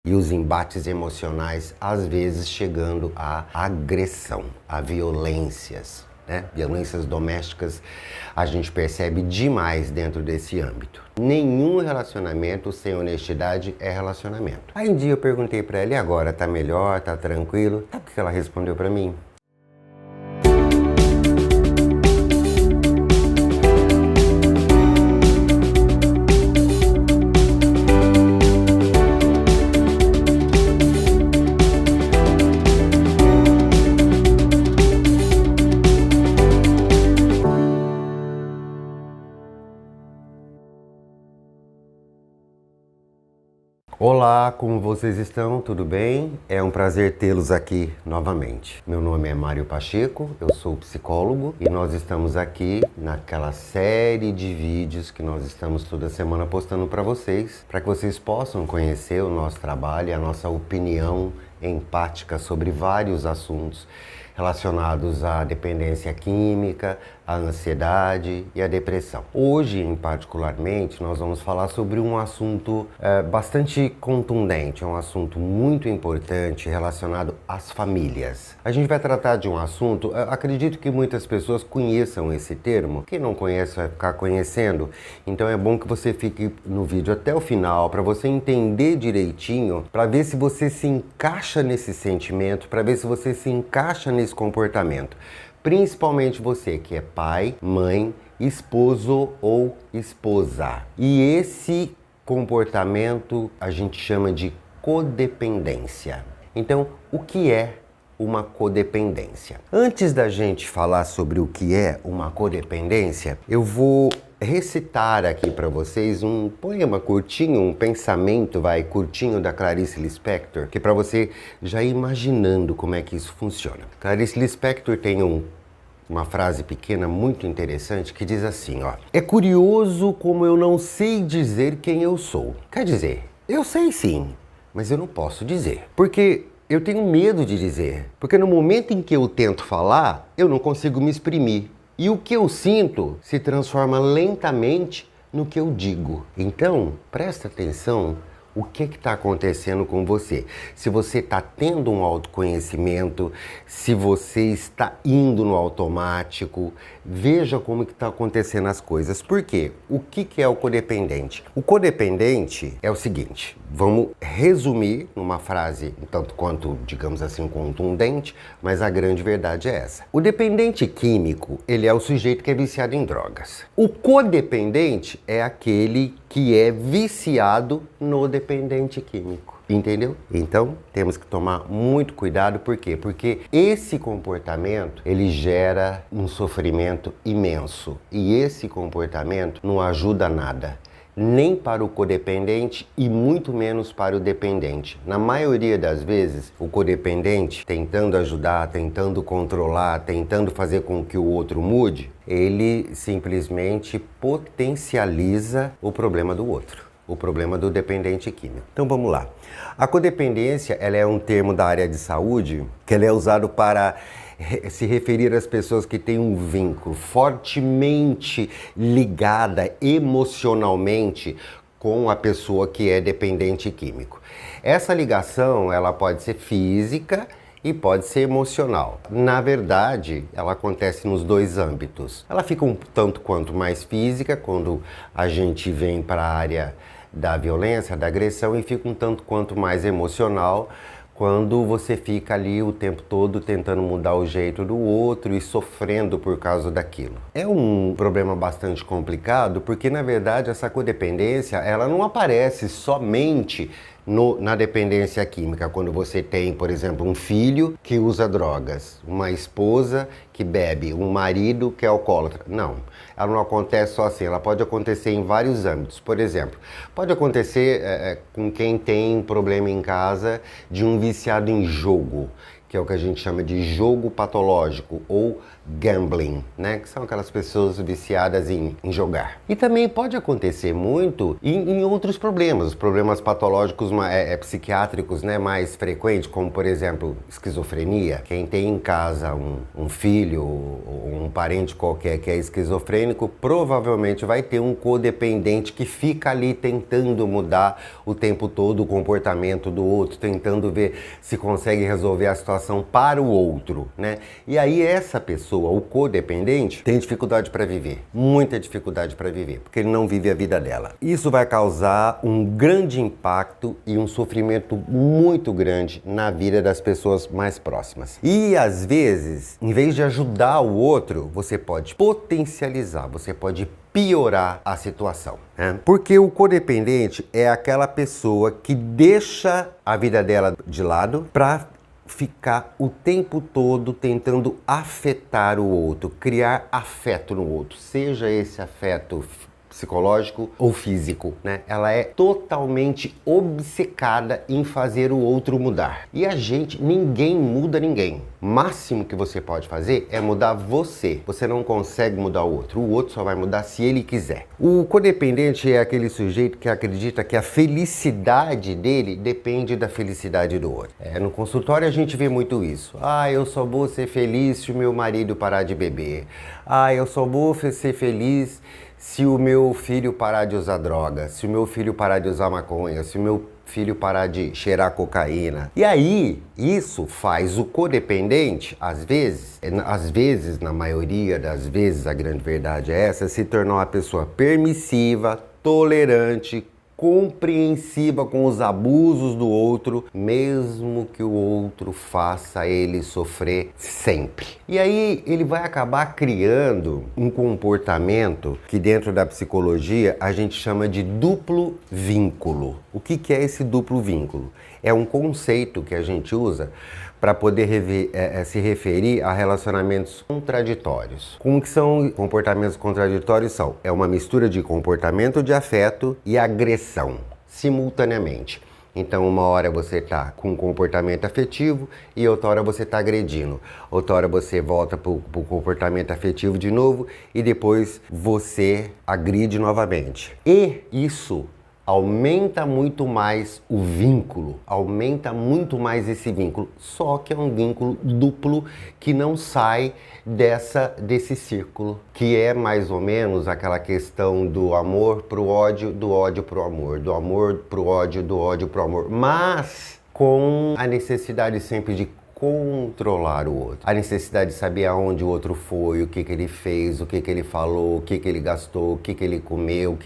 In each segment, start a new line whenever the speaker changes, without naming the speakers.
E os embates emocionais, às vezes, chegando à agressão, a violências, né? Violências domésticas, a gente percebe demais dentro desse âmbito. Nenhum relacionamento sem honestidade é relacionamento. Aí um dia eu perguntei pra ela, e agora, tá melhor, tá tranquilo? Sabe o que ela respondeu pra mim? Olá, como vocês estão? Tudo bem? É um prazer tê-los aqui novamente. Meu nome é Mário Pacheco, eu sou psicólogo e nós estamos aqui naquela série de vídeos que nós estamos toda semana postando para que vocês possam conhecer o nosso trabalho e a nossa opinião empática sobre vários assuntos relacionados à dependência química, à ansiedade e à depressão. Hoje, particularmente, nós vamos falar sobre um assunto bastante contundente, um assunto muito importante relacionado às famílias. A gente vai tratar de um assunto, acredito que muitas pessoas conheçam esse termo. Quem não conhece vai ficar conhecendo, então é bom que você fique no vídeo até o final para você entender direitinho, para ver se você se encaixa nesse sentimento, para ver se você se encaixa nesse comportamento. Principalmente você que é pai, mãe, esposo ou esposa. E esse comportamento a gente chama de codependência. Então, o que é uma codependência? Antes da gente falar sobre o que é uma codependência, eu vou recitar aqui para vocês um poema curtinho, um pensamento, curtinho da Clarice Lispector, que é para você já ir imaginando como é que isso funciona. Clarice Lispector tem uma frase pequena muito interessante que diz assim, ó: é curioso como eu não sei dizer quem eu sou. Quer dizer, eu sei sim, mas eu não posso dizer. Porque eu tenho medo de dizer. Porque no momento em que eu tento falar, eu não consigo me exprimir. E o que eu sinto se transforma lentamente no que eu digo. Então, presta atenção o que está acontecendo com você. Se você está tendo um autoconhecimento, se você está indo no automático, veja como que está acontecendo as coisas. Por quê? O que é o codependente? O codependente é o seguinte, vamos resumir numa frase um tanto quanto, digamos assim, contundente, mas a grande verdade é essa. O dependente químico, ele é o sujeito que é viciado em drogas. O codependente é aquele que é viciado no dependente químico. Entendeu? Então, temos que tomar muito cuidado, por quê? Porque esse comportamento, ele gera um sofrimento imenso. E esse comportamento não ajuda nada, nem para o codependente e muito menos para o dependente. Na maioria das vezes, o codependente, tentando ajudar, tentando controlar, tentando fazer com que o outro mude, ele simplesmente potencializa o problema do outro. O problema do dependente químico. Então vamos lá. A codependência, ela é um termo da área de saúde que ele é usado para se referir às pessoas que têm um vínculo fortemente ligada emocionalmente com a pessoa que é dependente químico. Essa ligação, ela pode ser física e pode ser emocional. Na verdade, ela acontece nos dois âmbitos. Ela fica um tanto quanto mais física quando a gente vem para a área da violência, da agressão, e fica um tanto quanto mais emocional quando você fica ali o tempo todo tentando mudar o jeito do outro e sofrendo por causa daquilo. É um problema bastante complicado porque, na verdade, essa codependência, ela não aparece somente na dependência química, quando você tem, por exemplo, um filho que usa drogas, uma esposa que bebe, um marido que é alcoólatra. Não, ela não acontece só assim, ela pode acontecer em vários âmbitos. Por exemplo, pode acontecer com quem tem um problema em casa de um viciado em jogo, que é o que a gente chama de jogo patológico ou gambling, né? Que são aquelas pessoas viciadas em jogar. E também pode acontecer muito em outros problemas, os problemas patológicos psiquiátricos, né, mais frequentes, como por exemplo esquizofrenia. Quem tem em casa um filho ou um parente qualquer que é esquizofrênico, provavelmente vai ter um codependente que fica ali tentando mudar o tempo todo o comportamento do outro, tentando ver se consegue resolver a situação para o outro, né? E aí essa pessoa, o codependente, tem dificuldade para viver, muita dificuldade para viver, porque ele não vive a vida dela. Isso vai causar um grande impacto e um sofrimento muito grande na vida das pessoas mais próximas. E às vezes, em vez de ajudar o outro, você pode potencializar, você pode piorar a situação, né? Porque o codependente é aquela pessoa que deixa a vida dela de lado para ficar o tempo todo tentando afetar o outro, criar afeto no outro, seja esse afeto psicológico ou físico, né? Ela é totalmente obcecada em fazer o outro mudar. E ninguém muda ninguém. O máximo que você pode fazer é mudar você. Você não consegue mudar o outro só vai mudar se ele quiser. O codependente é aquele sujeito que acredita que a felicidade dele depende da felicidade do outro. No consultório a gente vê muito isso. Eu só vou ser feliz se o meu marido parar de beber. Eu só vou ser feliz se o meu filho parar de usar droga, se o meu filho parar de usar maconha, se o meu filho parar de cheirar cocaína. E aí, isso faz o codependente, às vezes, na maioria das vezes, a grande verdade é essa, se tornar uma pessoa permissiva, tolerante, compreensiva com os abusos do outro, mesmo que o outro faça ele sofrer sempre. E aí ele vai acabar criando um comportamento que dentro da psicologia a gente chama de duplo vínculo. O que é esse duplo vínculo? É um conceito que a gente usa para poder se referir a relacionamentos contraditórios. Como que são comportamentos contraditórios? É uma mistura de comportamento de afeto e agressão, simultaneamente. Então, uma hora você está com um comportamento afetivo e outra hora você está agredindo. Outra hora você volta para o comportamento afetivo de novo e depois você agride novamente. E isso aumenta muito mais o vínculo, aumenta muito mais esse vínculo, só que é um vínculo duplo que não sai desse círculo, que é mais ou menos aquela questão do amor pro ódio, do ódio pro amor, do amor pro ódio, do ódio pro amor, mas com a necessidade sempre de controlar o outro. A necessidade de saber aonde o outro foi, o que ele fez, o que ele falou, o que ele gastou, o que ele comeu,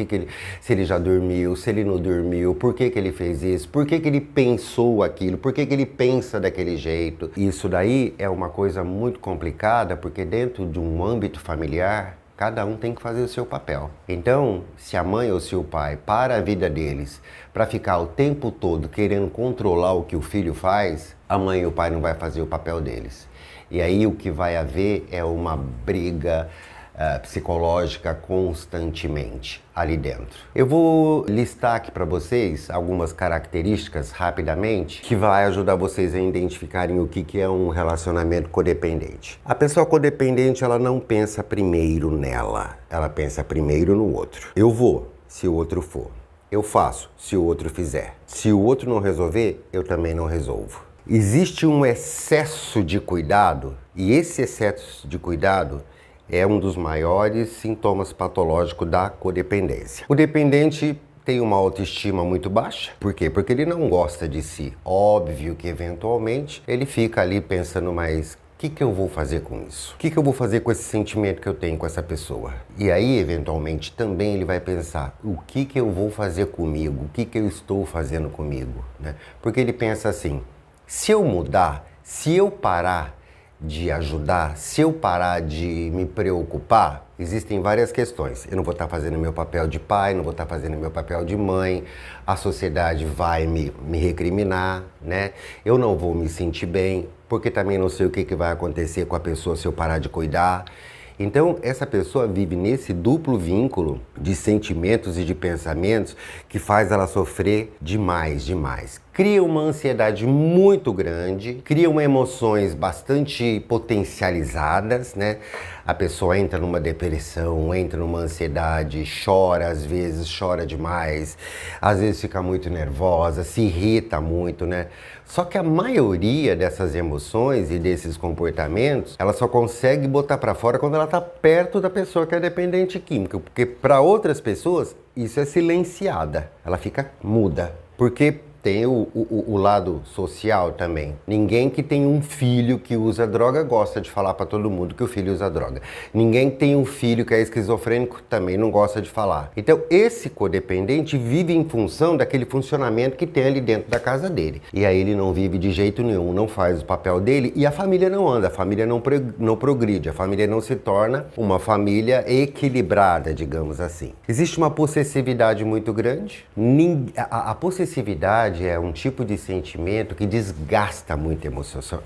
se ele já dormiu, se ele não dormiu, por que ele fez isso, por que ele pensou aquilo, por que ele pensa daquele jeito. Isso daí é uma coisa muito complicada, porque dentro de um âmbito familiar, cada um tem que fazer o seu papel. Então, se a mãe ou se o pai para a vida deles para ficar o tempo todo querendo controlar o que o filho faz, a mãe e o pai não vai fazer o papel deles. E aí o que vai haver é uma briga psicológica constantemente ali dentro. Eu vou listar aqui para vocês algumas características rapidamente que vai ajudar vocês a identificarem o que é um relacionamento codependente. A pessoa codependente, ela não pensa primeiro nela, ela pensa primeiro no outro. Eu vou, se o outro for. Eu faço, se o outro fizer. Se o outro não resolver, eu também não resolvo. Existe um excesso de cuidado e esse excesso de cuidado é um dos maiores sintomas patológicos da codependência. O dependente tem uma autoestima muito baixa. Por quê? Porque ele não gosta de si. Óbvio que, eventualmente, ele fica ali pensando, mas o que eu vou fazer com isso? O que eu vou fazer com esse sentimento que eu tenho com essa pessoa? E aí, eventualmente, também ele vai pensar, o que eu vou fazer comigo? O que eu estou fazendo comigo? Né? Porque ele pensa assim, se eu mudar, se eu parar de ajudar, se eu parar de me preocupar, existem várias questões. Eu não vou estar fazendo meu papel de pai, não vou estar fazendo meu papel de mãe, a sociedade vai me recriminar, né? Eu não vou me sentir bem, porque também não sei o que vai acontecer com a pessoa se eu parar de cuidar. Então, essa pessoa vive nesse duplo vínculo de sentimentos e de pensamentos que faz ela sofrer demais, demais. Cria uma ansiedade muito grande, cria emoções bastante potencializadas, né? A pessoa entra numa depressão, entra numa ansiedade, chora às vezes, chora demais, às vezes fica muito nervosa, se irrita muito, né? Só que a maioria dessas emoções e desses comportamentos, ela só consegue botar pra fora quando ela tá perto da pessoa que é dependente química, porque para outras pessoas isso é silenciada, ela fica muda, porque tem o lado social também. Ninguém que tem um filho que usa droga gosta de falar para todo mundo que o filho usa droga. Ninguém que tem um filho que é esquizofrênico também não gosta de falar. Então, esse codependente vive em função daquele funcionamento que tem ali dentro da casa dele. E aí ele não vive de jeito nenhum, não faz o papel dele e a família não anda, a família não progride, a família não se torna uma família equilibrada, digamos assim. Existe uma possessividade muito grande. A possessividade é um tipo de sentimento que desgasta muito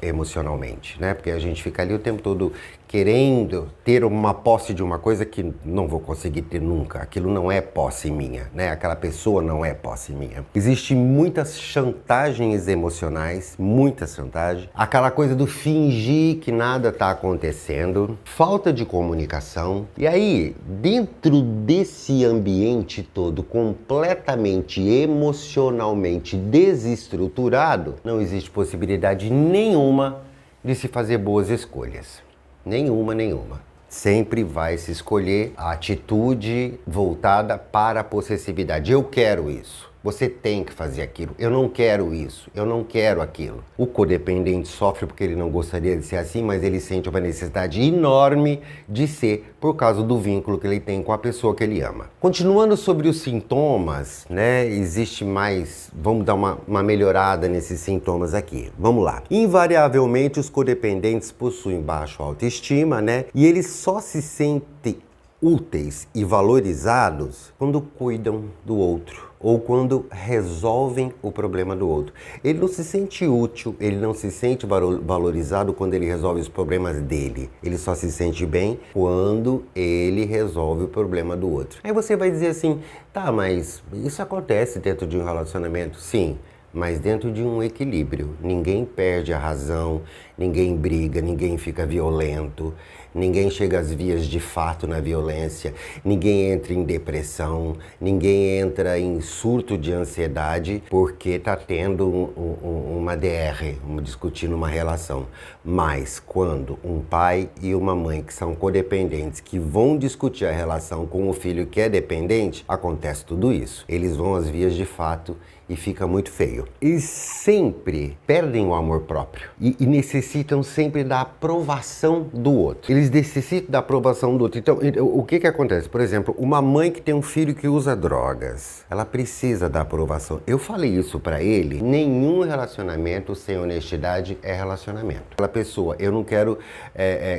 emocionalmente, né? Porque a gente fica ali o tempo todo querendo ter uma posse de uma coisa que não vou conseguir ter nunca. Aquilo não é posse minha, né? Aquela pessoa não é posse minha. Existem muitas chantagens emocionais, muita chantagem. Aquela coisa do fingir que nada está acontecendo, falta de comunicação. E aí, dentro desse ambiente todo completamente emocionalmente desestruturado, não existe possibilidade nenhuma de se fazer boas escolhas. Nenhuma. Sempre vai se escolher a atitude voltada para a possessividade. Eu quero isso. Você tem que fazer aquilo. Eu não quero isso. Eu não quero aquilo. O codependente sofre porque ele não gostaria de ser assim, mas ele sente uma necessidade enorme de ser por causa do vínculo que ele tem com a pessoa que ele ama. Continuando sobre os sintomas, né? Existe mais... Vamos dar uma melhorada nesses sintomas aqui. Vamos lá. Invariavelmente, os codependentes possuem baixa autoestima, né? E eles só se sentem úteis e valorizados quando cuidam do outro ou quando resolvem o problema do outro. Ele não se sente útil, ele não se sente valorizado quando ele resolve os problemas dele. Ele só se sente bem quando ele resolve o problema do outro. Aí você vai dizer assim, tá, mas isso acontece dentro de um relacionamento? Sim, mas dentro de um equilíbrio. Ninguém perde a razão, ninguém briga, ninguém fica violento, ninguém chega às vias de fato na violência, ninguém entra em depressão, ninguém entra em surto de ansiedade porque está tendo uma DR, discutindo uma relação. Mas quando um pai e uma mãe que são codependentes, que vão discutir a relação com o filho que é dependente, acontece tudo isso. Eles vão às vias de fato e fica muito feio. Eles sempre perdem o amor próprio e necessitam sempre da aprovação do outro. Eles necessitam da aprovação do outro. Então, o que acontece? Por exemplo, uma mãe que tem um filho que usa drogas, ela precisa da aprovação. Eu falei isso pra ele, nenhum relacionamento sem honestidade é relacionamento. Aquela pessoa, eu não quero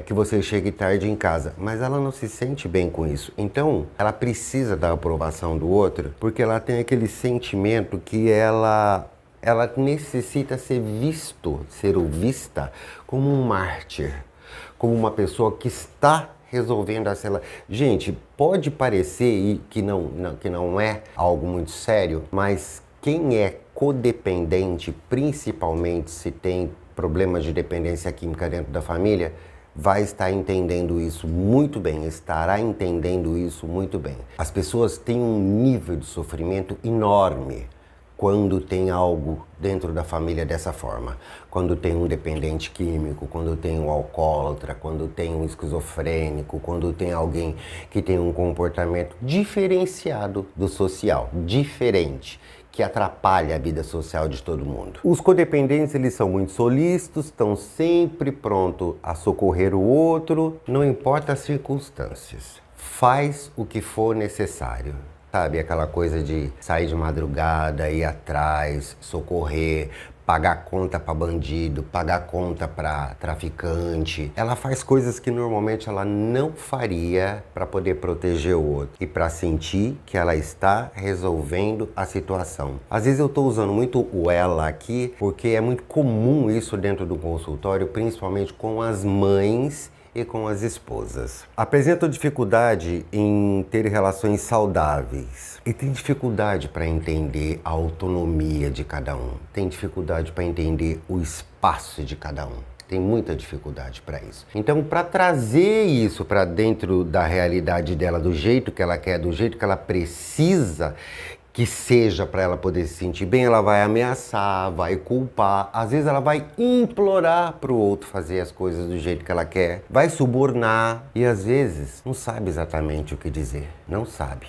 que você chegue tarde em casa, mas ela não se sente bem com isso. Então, ela precisa da aprovação do outro, porque ela tem aquele sentimento que ela necessita ser vista como um mártir, como uma pessoa que está resolvendo a cela. Gente, pode parecer que não é algo muito sério, mas quem é codependente, principalmente se tem problemas de dependência química dentro da família, vai estar entendendo isso muito bem, estará entendendo isso muito bem. As pessoas têm um nível de sofrimento enorme quando tem algo dentro da família dessa forma. Quando tem um dependente químico, quando tem um alcoólatra, quando tem um esquizofrênico, quando tem alguém que tem um comportamento diferenciado do social, diferente, que atrapalha a vida social de todo mundo. Os codependentes, eles são muito solícitos, estão sempre prontos a socorrer o outro, não importa as circunstâncias. Faz o que for necessário. Sabe, aquela coisa de sair de madrugada, ir atrás, socorrer, pagar conta para bandido, pagar conta para traficante. Ela faz coisas que normalmente ela não faria para poder proteger o outro e para sentir que ela está resolvendo a situação. Às vezes eu estou usando muito o ela aqui porque é muito comum isso dentro do consultório, principalmente com as mães e com as esposas. Apresentam dificuldade em ter relações saudáveis e tem dificuldade para entender a autonomia de cada um, tem dificuldade para entender o espaço de cada um. Tem muita dificuldade para isso. Então, para trazer isso para dentro da realidade dela, do jeito que ela quer, do jeito que ela precisa que seja para ela poder se sentir bem, ela vai ameaçar, vai culpar, às vezes ela vai implorar para o outro fazer as coisas do jeito que ela quer, vai subornar e às vezes não sabe exatamente o que dizer, não sabe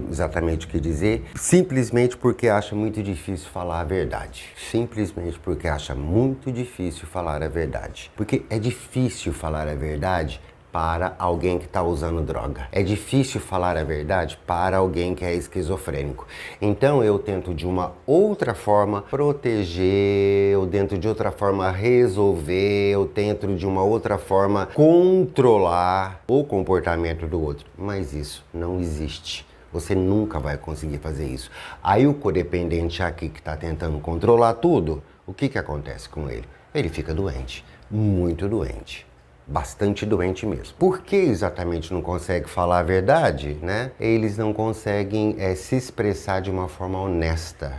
exatamente o que dizer, simplesmente porque acha muito difícil falar a verdade. Simplesmente porque acha muito difícil falar a verdade. Porque é difícil falar a verdade para alguém que está usando droga. É difícil falar a verdade para alguém que é esquizofrênico. Então eu tento de uma outra forma proteger, eu tento de outra forma resolver, eu tento de uma outra forma controlar o comportamento do outro. Mas isso não existe. Você nunca vai conseguir fazer isso. Aí o codependente aqui que está tentando controlar tudo, o que acontece com ele? Ele fica doente, muito doente. Bastante doente mesmo. Por que exatamente não consegue falar a verdade, né? Eles não conseguem se expressar de uma forma honesta,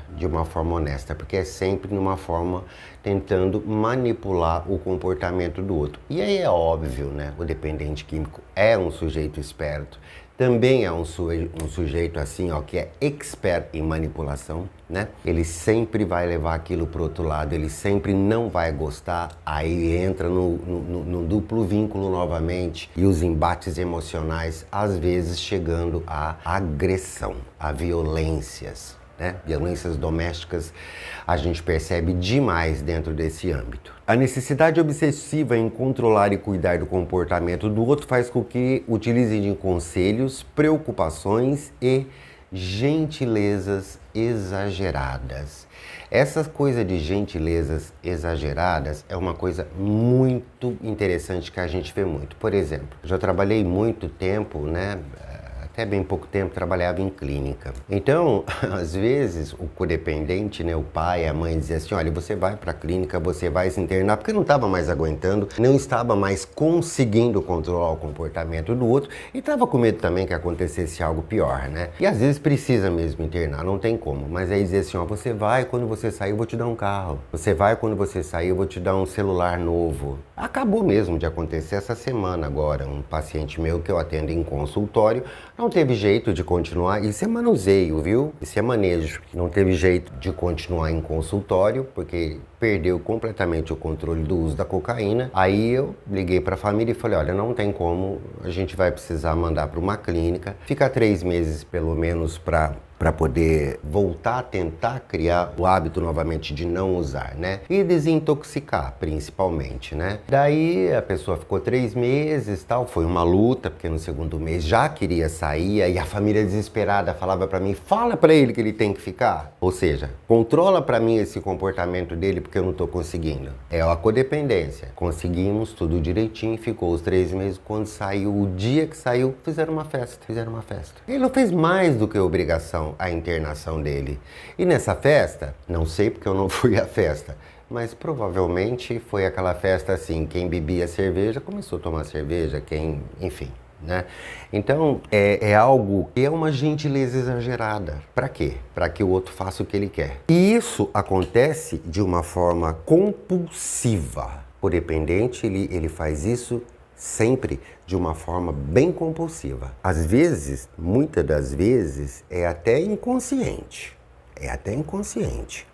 porque é sempre numa forma tentando manipular o comportamento do outro. E aí é óbvio, né? O dependente químico é um sujeito esperto, também é um sujeito assim, ó, que é expert em manipulação, né? Ele sempre vai levar aquilo para o outro lado, ele sempre não vai gostar, aí entra no duplo vínculo novamente e os embates emocionais, às vezes chegando à agressão, a violências, né? Violências domésticas a gente percebe demais dentro desse âmbito. A necessidade obsessiva em controlar e cuidar do comportamento do outro faz com que utilizem de conselhos, preocupações e gentilezas exageradas. Essa coisa de gentilezas exageradas é uma coisa muito interessante que a gente vê muito. Por exemplo, já trabalhei muito tempo, né? Até bem pouco tempo trabalhava em clínica. Então, às vezes, o codependente, né, o pai, a mãe dizia assim, olha, você vai para a clínica, você vai se internar, porque não estava mais aguentando, não estava mais conseguindo controlar o comportamento do outro e estava com medo também que acontecesse algo pior, né? E às vezes precisa mesmo internar, não tem como. Mas aí dizia assim, ó, você vai, quando você sair eu vou te dar um carro. Você vai, quando você sair eu vou te dar um celular novo. Acabou mesmo de acontecer essa semana agora. Um paciente meu que eu atendo em consultório não teve jeito de continuar, isso é manuseio, viu? Isso é manejo. Não teve jeito de continuar em consultório, porque perdeu completamente o controle do uso da cocaína. Aí eu liguei para a família e falei, olha, não tem como, a gente vai precisar mandar para uma clínica, fica 3 meses pelo menos para poder voltar a tentar criar o hábito novamente de não usar, né? E desintoxicar, principalmente, né? Daí a pessoa ficou 3 meses, tal, foi uma luta, porque no segundo mês já queria sair, e a família desesperada falava para mim, fala para ele que ele tem que ficar. Ou seja, controla para mim esse comportamento dele, porque eu não tô conseguindo. É a codependência. Conseguimos tudo direitinho, ficou os 3 meses, quando saiu, o dia que saiu, fizeram uma festa. Ele não fez mais do que obrigação a internação dele. E nessa festa, não sei porque eu não fui à festa, mas provavelmente foi aquela festa assim, quem bebia cerveja começou a tomar cerveja, enfim, né? Então, é algo que é uma gentileza exagerada. Para quê? Para que o outro faça o que ele quer. E isso acontece de uma forma compulsiva. O dependente, ele faz isso sempre de uma forma bem compulsiva. Às vezes, muitas das vezes, é até inconsciente.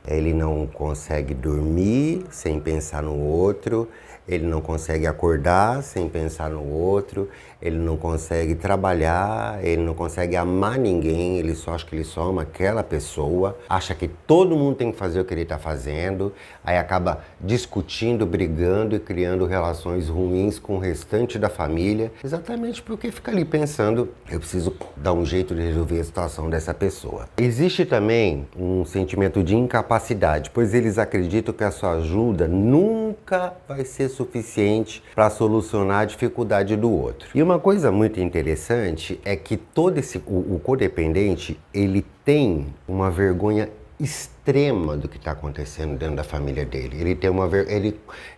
Ele não consegue dormir sem pensar no outro, ele não consegue acordar sem pensar no outro, ele não consegue trabalhar, ele não consegue amar ninguém, ele só acha que ele só ama aquela pessoa, acha que todo mundo tem que fazer o que ele está fazendo, aí acaba discutindo, brigando e criando relações ruins com o restante da família, exatamente porque fica ali pensando, eu preciso dar um jeito de resolver a situação dessa pessoa. Existe também um sentimento de incapacidade, pois eles acreditam que a sua ajuda nunca vai ser suficiente para solucionar a dificuldade do outro. E uma coisa muito interessante é que o codependente, ele tem uma vergonha extrema do que está acontecendo dentro da família dele. Ele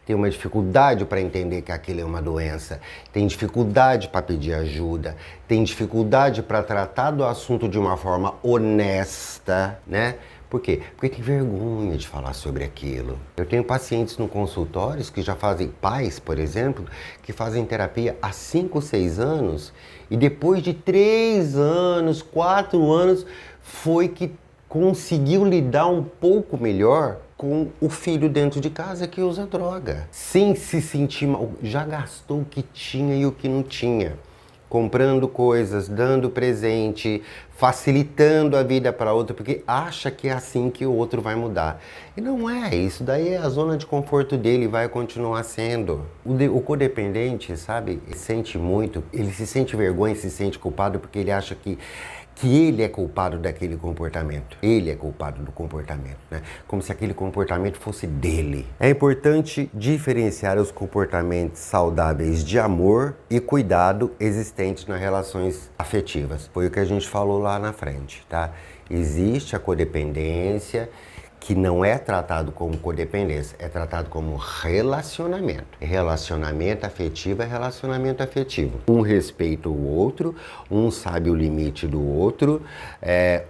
tem uma dificuldade para entender que aquilo é uma doença, tem dificuldade para pedir ajuda, tem dificuldade para tratar do assunto de uma forma honesta, né? Por quê? Porque tem vergonha de falar sobre aquilo. Eu tenho pacientes no consultório que já fazem, pais, por exemplo, que fazem terapia há 5, 6 anos e depois de 3 anos, 4 anos, foi que conseguiu lidar um pouco melhor com o filho dentro de casa que usa droga. Sem se sentir mal, já gastou o que tinha e o que não tinha. Comprando coisas, dando presente, facilitando a vida para outro, porque acha que é assim que o outro vai mudar. E não é, isso daí é a zona de conforto dele e vai continuar sendo. O codependente, sabe, sente muito, ele se sente vergonha, se sente culpado porque ele acha que ele é culpado daquele comportamento. Ele é culpado do comportamento, né? Como se aquele comportamento fosse dele. É importante diferenciar os comportamentos saudáveis de amor e cuidado existentes nas relações afetivas. Foi o que a gente falou lá na frente, tá? Existe a codependência, que não é tratado como codependência, é tratado como relacionamento. Relacionamento afetivo é relacionamento afetivo. Um respeita o outro, um sabe o limite do outro,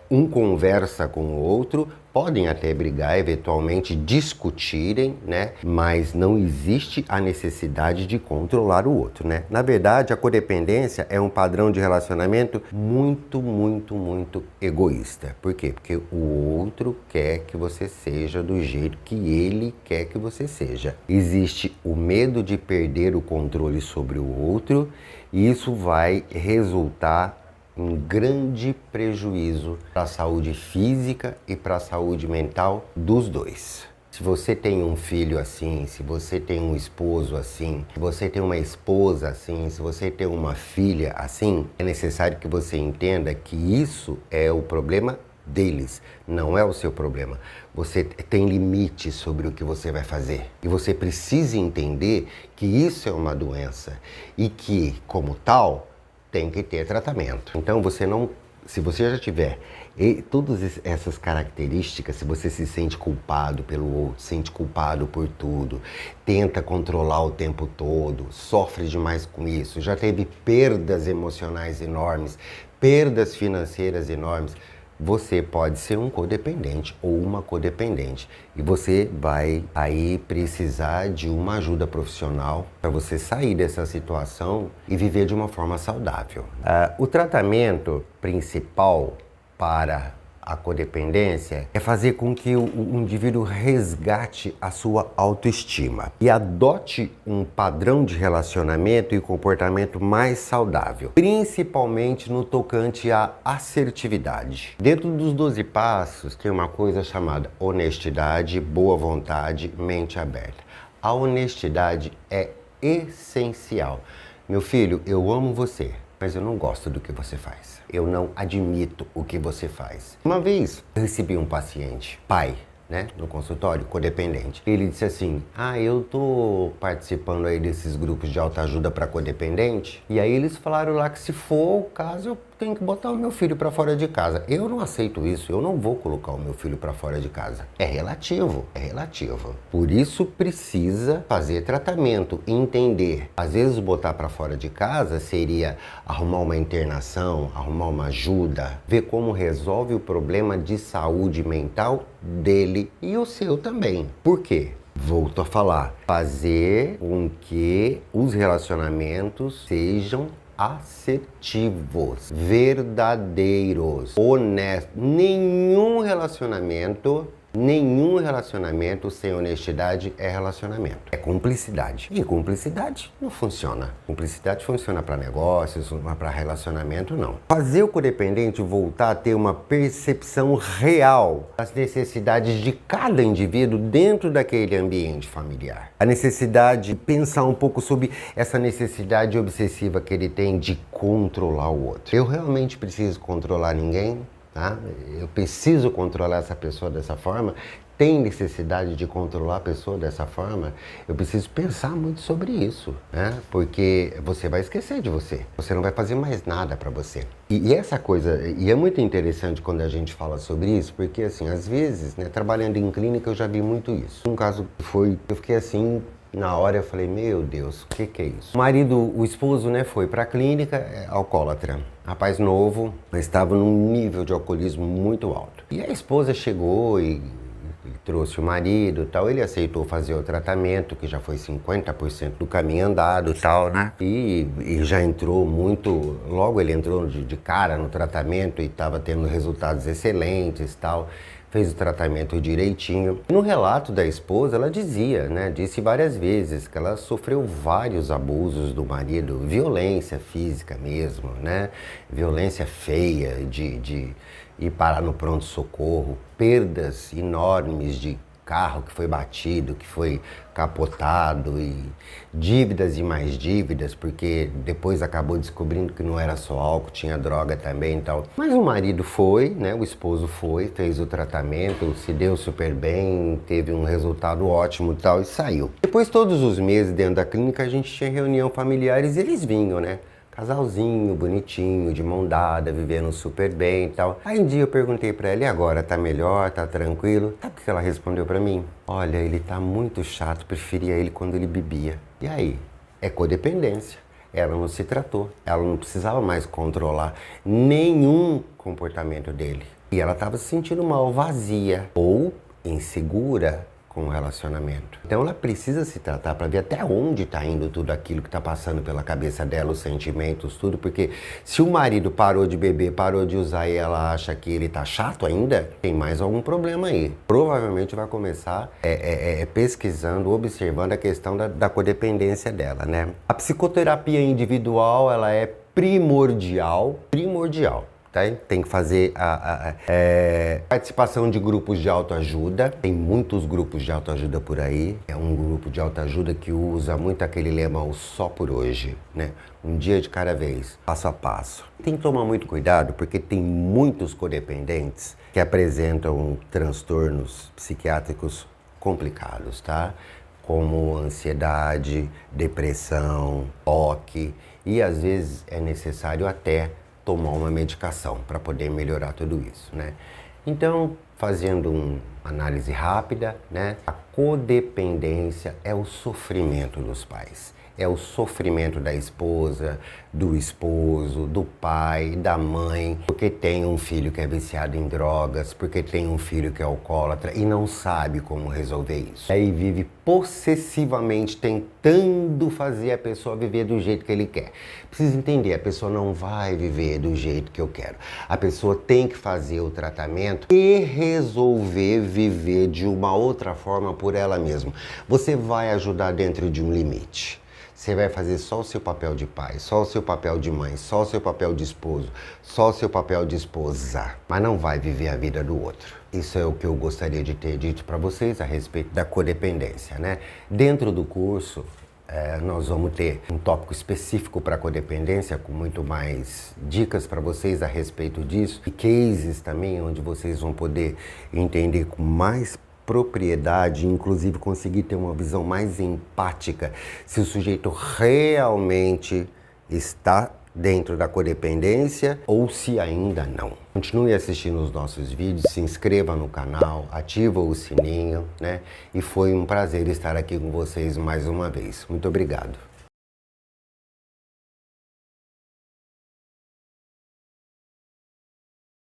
um conversa com o outro, podem até brigar, eventualmente discutirem, né? Mas não existe a necessidade de controlar o outro, né? Na verdade, a codependência é um padrão de relacionamento muito, muito, muito egoísta. Por quê? Porque o outro quer que você seja do jeito que ele quer que você seja. Existe o medo de perder o controle sobre o outro e isso vai resultar um grande prejuízo para a saúde física e para a saúde mental dos dois. Se você tem um filho assim, se você tem um esposo assim, se você tem uma esposa assim, se você tem uma filha assim, é necessário que você entenda que isso é o problema deles, não é o seu problema. Você tem limites sobre o que você vai fazer e você precisa entender que isso é uma doença e que, como tal, tem que ter tratamento. Então se você já tiver todas essas características, se você se sente culpado pelo outro, se sente culpado por tudo, tenta controlar o tempo todo, sofre demais com isso, já teve perdas emocionais enormes, perdas financeiras enormes, você pode ser um codependente ou uma codependente e você vai aí precisar de uma ajuda profissional para você sair dessa situação e viver de uma forma saudável. O tratamento principal para a codependência é fazer com que o indivíduo resgate a sua autoestima e adote um padrão de relacionamento e comportamento mais saudável, principalmente no tocante à assertividade. Dentro dos 12 passos tem uma coisa chamada honestidade, boa vontade, mente aberta. A honestidade é essencial. Meu filho, eu amo você, mas eu não gosto do que você faz. Eu não admito o que você faz. Uma vez eu recebi um paciente, pai, né, no consultório, codependente. Ele disse assim, eu tô participando aí desses grupos de autoajuda para codependente, e aí eles falaram lá que se for o caso, eu tenho que botar o meu filho para fora de casa. Eu não aceito isso, eu não vou colocar o meu filho para fora de casa. É relativo, é relativo. Por isso precisa fazer tratamento, entender. Às vezes botar para fora de casa seria arrumar uma internação, arrumar uma ajuda, ver como resolve o problema de saúde mental dele e o seu também. Por quê? Volto a falar, fazer com que os relacionamentos sejam assertivos, verdadeiros, honestos. Nenhum relacionamento sem honestidade é relacionamento. É cumplicidade. E cumplicidade não funciona. Cumplicidade funciona para negócios, mas para relacionamento não. Fazer o codependente voltar a ter uma percepção real das necessidades de cada indivíduo dentro daquele ambiente familiar. A necessidade de pensar um pouco sobre essa necessidade obsessiva que ele tem de controlar o outro. Eu realmente preciso controlar ninguém? Tá? Eu preciso controlar essa pessoa dessa forma? tem necessidade de controlar a pessoa dessa forma, eu preciso pensar muito sobre isso, né? Porque você vai esquecer de você. Você não vai fazer mais nada para você. E essa coisa, e é muito interessante quando a gente fala sobre isso, porque assim, às vezes, né, trabalhando em clínica eu já vi muito isso. Um caso foi, eu fiquei assim, na hora eu falei, meu Deus, o que é isso? O esposo, né, foi pra clínica, alcoólatra. Rapaz novo, mas estava num nível de alcoolismo muito alto. E a esposa chegou e trouxe o marido e tal, ele aceitou fazer o tratamento, que já foi 50% do caminho andado e tal, né? E já entrou muito, logo ele entrou de cara no tratamento e estava tendo resultados excelentes e tal. Fez o tratamento direitinho. No relato da esposa, ela dizia, né, disse várias vezes que ela sofreu vários abusos do marido, violência física mesmo, né, violência feia de ir parar no pronto-socorro, perdas enormes de carro que foi batido, que foi capotado e dívidas e mais dívidas, porque depois acabou descobrindo que não era só álcool, tinha droga também e tal. Mas o marido foi, né, o esposo foi, fez o tratamento, se deu super bem, teve um resultado ótimo e tal e saiu. Depois todos os meses dentro da clínica a gente tinha reunião familiares e eles vinham, né? Casalzinho, bonitinho, de mão dada, vivendo super bem e tal. Aí um dia eu perguntei pra ela, e agora? Tá melhor? Tá tranquilo? Sabe o que ela respondeu pra mim? Olha, ele tá muito chato, preferia ele quando ele bebia. E aí? É codependência. Ela não se tratou, ela não precisava mais controlar nenhum comportamento dele. E ela tava se sentindo mal, vazia ou insegura com o relacionamento. Então ela precisa se tratar para ver até onde está indo tudo aquilo que está passando pela cabeça dela, os sentimentos, tudo, porque se o marido parou de beber, parou de usar e ela acha que ele tá chato ainda, tem mais algum problema aí. Provavelmente vai começar pesquisando, observando a questão da codependência dela, né? A psicoterapia individual, ela é primordial. Tá? Tem que fazer a participação de grupos de autoajuda. Tem muitos grupos de autoajuda por aí. É um grupo de autoajuda que usa muito aquele lema, o só por hoje, né? Um dia de cada vez, passo a passo. Tem que tomar muito cuidado porque tem muitos codependentes que apresentam transtornos psiquiátricos complicados, tá? Como ansiedade, depressão, toque, e às vezes é necessário até tomar uma medicação para poder melhorar tudo isso, né? Então, fazendo uma análise rápida, né? A codependência é o sofrimento dos pais. É o sofrimento da esposa, do esposo, do pai, da mãe, porque tem um filho que é viciado em drogas, porque tem um filho que é alcoólatra e não sabe como resolver isso. Aí vive possessivamente tentando fazer a pessoa viver do jeito que ele quer. Precisa entender, a pessoa não vai viver do jeito que eu quero. A pessoa tem que fazer o tratamento e resolver viver de uma outra forma por ela mesma. Você vai ajudar dentro de um limite. Você vai fazer só o seu papel de pai, só o seu papel de mãe, só o seu papel de esposo, só o seu papel de esposa, mas não vai viver a vida do outro. Isso é o que eu gostaria de ter dito para vocês a respeito da codependência, né? Dentro do curso, nós vamos ter um tópico específico para codependência, com muito mais dicas para vocês a respeito disso, e cases também, onde vocês vão poder entender com mais propriedade, inclusive conseguir ter uma visão mais empática se o sujeito realmente está dentro da codependência ou se ainda não. Continue assistindo os nossos vídeos, se inscreva no canal, ativa o sininho, né? E foi um prazer estar aqui com vocês mais uma vez. Muito obrigado.